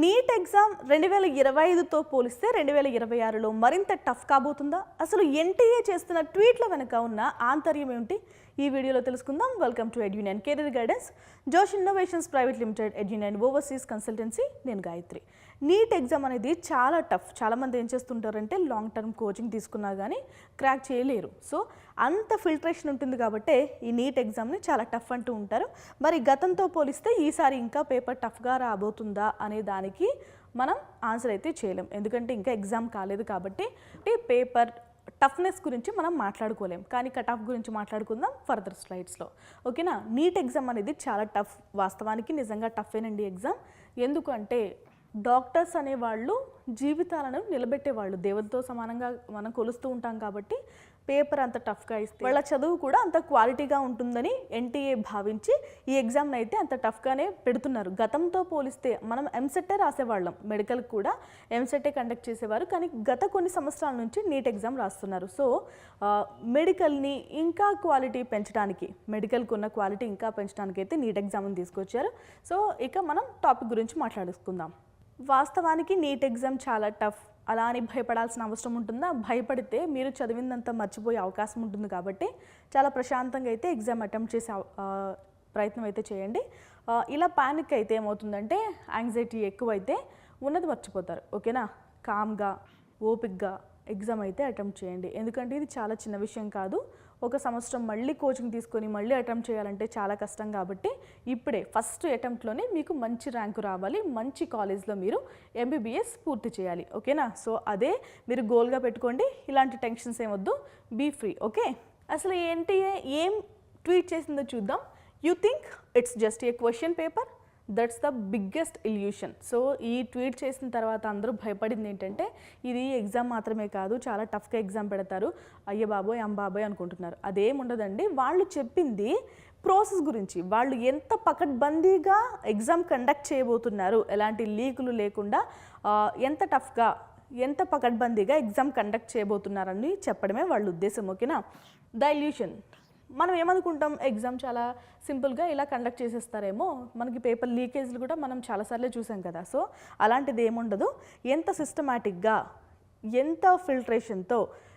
NEET exam 2025తో పోలిస్తే 2026లో మరింత tough కాబోతుందా? అసలు ఎన్టీఏ చేస్తున్న ట్వీట్ల వెనుక ఉన్న ఆంతర్యం ఏమిటి? ఈ వీడియోలో తెలుసుకుందాం. Welcome to Edunine career guidance, Josh innovations private limited, Edunine overseas consultancy. నేను గాయత్రి. నీట్ ఎగ్జామ్ అనేది చాలా టఫ్. చాలామంది ఏం చేస్తుంటారంటే లాంగ్ టర్మ్ కోచింగ్ తీసుకున్నా కానీ క్రాక్ చేయలేరు. సో అంత ఫిల్టరేషన్ ఉంటుంది కాబట్టి ఈ నీట్ ఎగ్జామ్ని చాలా టఫ్ అంటూ ఉంటారు. మరి గతంతో పోలిస్తే ఈసారి ఇంకా పేపర్ టఫ్గా రాబోతుందా అనే దానికి మనం ఆన్సర్ అయితే చేయలేం, ఎందుకంటే ఇంకా ఎగ్జామ్ కాలేదు కాబట్టి. పేపర్ టఫ్నెస్ గురించి మనం మాట్లాడుకోలేం, కానీ కట్ ఆఫ్ గురించి మాట్లాడుకుందాం ఫర్దర్ స్లైడ్స్లో. ఓకేనా? నీట్ ఎగ్జామ్ అనేది చాలా టఫ్. వాస్తవానికి నిజంగా టఫేనండి ఎగ్జామ్. ఎందుకంటే డాక్టర్స్ అనేవాళ్ళు జీవితాలను నిలబెట్టేవాళ్ళు, దేవుడితో సమానంగా మనం కొలుస్తూ ఉంటాం కాబట్టి పేపర్ అంత టఫ్గా ఇస్తే వాళ్ళ చదువు కూడా అంత క్వాలిటీగా ఉంటుందని ఎన్టీఏ భావించి ఈ ఎగ్జామ్ని అయితే అంత టఫ్గానే పెడుతున్నారు. గతంతో పోలిస్తే మనం ఎంసెట్టే రాసేవాళ్ళం, మెడికల్ కూడా ఎంసెట్టే కండక్ట్ చేసేవారు, కానీ గత కొన్ని సంవత్సరాల నుంచి నీట్ ఎగ్జామ్ రాస్తున్నారు. సో మెడికల్ని ఇంకా క్వాలిటీ పెంచడానికి, మెడికల్కి ఉన్న క్వాలిటీ ఇంకా పెంచడానికి అయితే నీట్ ఎగ్జామ్ని తీసుకొచ్చారు. సో ఇక మనం టాపిక్ గురించి మాట్లాడుకుందాం. వాస్తవానికి నీట్ ఎగ్జామ్ చాలా టఫ్. అలా అని భయపడాల్సిన అవసరం ఉంటుందా? భయపడితే మీరు చదివిందంతా మర్చిపోయే అవకాశం ఉంటుంది కాబట్టి చాలా ప్రశాంతంగా అయితే ఎగ్జామ్ అటెంప్ట్ చేసే ప్రయత్నం అయితే చేయండి. ఇలా ప్యానిక్ అయితే ఏమవుతుందంటే యాంగ్జైటీ ఎక్కువైతే ఉన్నది మర్చిపోతారు. ఓకేనా? కామ్గా ఓపిక్గా ఎగ్జామ్ అయితే అటెంప్ట్ చేయండి, ఎందుకంటే ఇది చాలా చిన్న విషయం కాదు. ఒక సంవత్సరం మళ్ళీ కోచింగ్ తీసుకొని మళ్ళీ అటెంప్ట్ చేయాలంటే చాలా కష్టం కాబట్టి ఇప్పుడే ఫస్ట్ అటెంప్ట్లోనే మీకు మంచి ర్యాంకు రావాలి, మంచి కాలేజ్లో మీరు ఎంబీబీఎస్ పూర్తి చేయాలి. ఓకేనా? సో అదే మీరు గోల్గా పెట్టుకోండి. ఇలాంటి టెన్షన్స్ ఏమొద్దు, బీ ఫ్రీ. ఓకే? అసలు ఎన్టీఏ ఏం ట్వీట్ చేసిందో చూద్దాం. You think it's just a question paper? That's the biggest illusion. So ఈ ట్వీట్ చేసిన తర్వాత అందరూ భయపడింది ఏంటంటే ఇది ఎగ్జామ్ మాత్రమే కాదు, చాలా టఫ్గా ఎగ్జామ్ పెడతారు, అయ్య బాబోయ్ అంబాబోయ్ అనుకుంటున్నారు. అదేం ఉండదండి. వాళ్ళు చెప్పింది ప్రాసెస్ గురించి, వాళ్ళు ఎంత పకడ్బందీగా ఎగ్జామ్ కండక్ట్ చేయబోతున్నారు, ఎలాంటి లీకులు లేకుండా ఎంత టఫ్గా ఎంత పకడ్బందీగా ఎగ్జామ్ కండక్ట్ చేయబోతున్నారని చెప్పడమే వాళ్ళ ఉద్దేశం. ఓకేనా? The illusion. మనం ఏమనుకుంటాం, ఎగ్జామ్ చాలా సింపుల్గా ఇలా కండక్ట్ చేసేస్తారేమో, మనకి పేపర్ లీకేజ్లు కూడా మనం చాలాసార్లే చూసాం కదా. సో అలాంటిది ఏముండదు. ఎంత సిస్టమాటిక్గా, ఎంత ఫిల్ట్రేషన్తో,